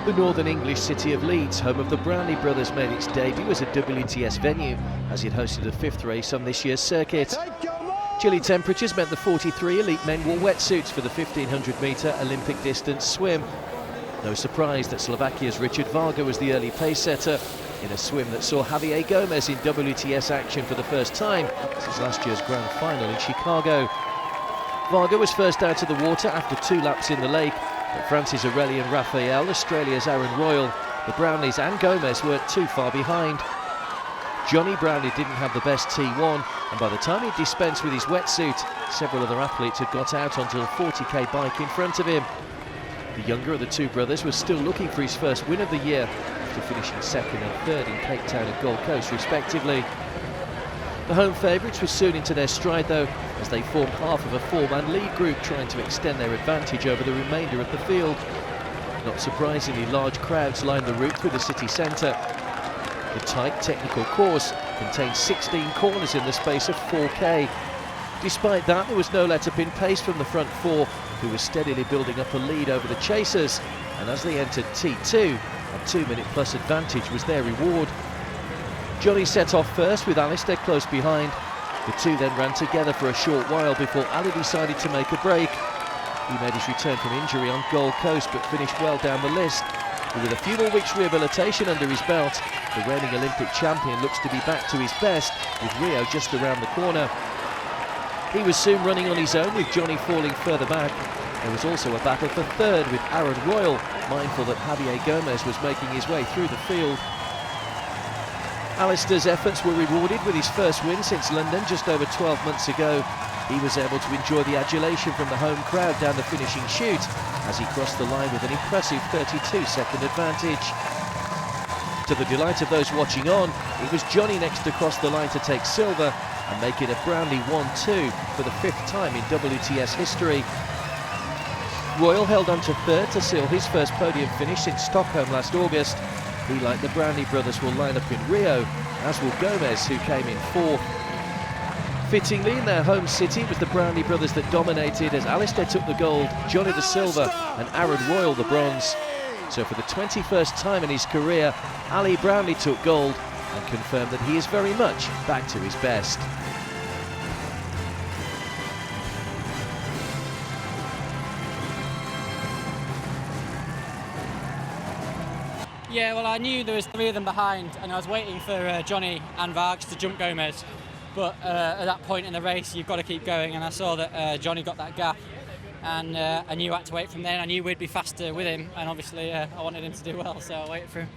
The northern English city of Leeds, home of the Brownlee brothers, made its debut as a WTS venue as it hosted the 5th race on this year's circuit. Chilly temperatures meant the 43 elite men wore wetsuits for the 1500-metre Olympic distance swim. No surprise that Slovakia's Richard Varga was the early pace setter in a swim that saw Javier Gomez in WTS action for the first time since last year's grand final in Chicago. Varga was first out of the water after 2 laps in the lake, but Francis Aureli and Raphael, Australia's Aaron Royal, the Brownlees and Gomez weren't too far behind. Johnny Brownlee didn't have the best T1, and by the time he'd dispensed with his wetsuit, several other athletes had got out onto the 40k bike in front of him. The younger of the two brothers was still looking for his first win of the year, after finishing second and third in Cape Town and Gold Coast respectively. The home favourites were soon into their stride though, as they formed half of a 4-man lead group trying to extend their advantage over the remainder of the field. Not surprisingly, large crowds lined the route through the city centre. The tight technical course contained 16 corners in the space of 4k. Despite that, there was no let-up in pace from the front four, who were steadily building up a lead over the chasers, and as they entered T2, a 2-minute-plus advantage was their reward. Johnny set off first with Alistair close behind. The two then ran together for a short while before Ali decided to make a break. He made his return from injury on Gold Coast but finished well down the list. But with a few more weeks' rehabilitation under his belt, the reigning Olympic champion looks to be back to his best, with Rio just around the corner. He was soon running on his own, with Johnny falling further back. There was also a battle for third, with Aaron Royal mindful that Javier Gomez was making his way through the field. Alistair's efforts were rewarded with his first win since London just over 12 months ago. He was able to enjoy the adulation from the home crowd down the finishing chute as he crossed the line with an impressive 32-second advantage. To the delight of those watching on, it was Johnny next to cross the line to take silver and make it a Brownlee 1-2 for the 5th time in WTS history. Royal held on to third to seal his first podium finish since Stockholm last August. He, like the Brownlee brothers, will line up in Rio, as will Gomez, who came in 4th. Fittingly, in their home city, it was the Brownlee brothers that dominated as Alistair took the gold, Johnny the silver and Aaron Royal the bronze. So for the 21st time in his career, Ali Brownlee took gold and confirmed that he is very much back to his best. Yeah, well, I knew there was 3 of them behind, and I was waiting for Johnny and Vargas to jump Gomez. But at that point in the race, you've got to keep going, and I saw that Johnny got that gap, and I knew I had to wait from there. And I knew we'd be faster with him, and obviously I wanted him to do well, so I waited for him.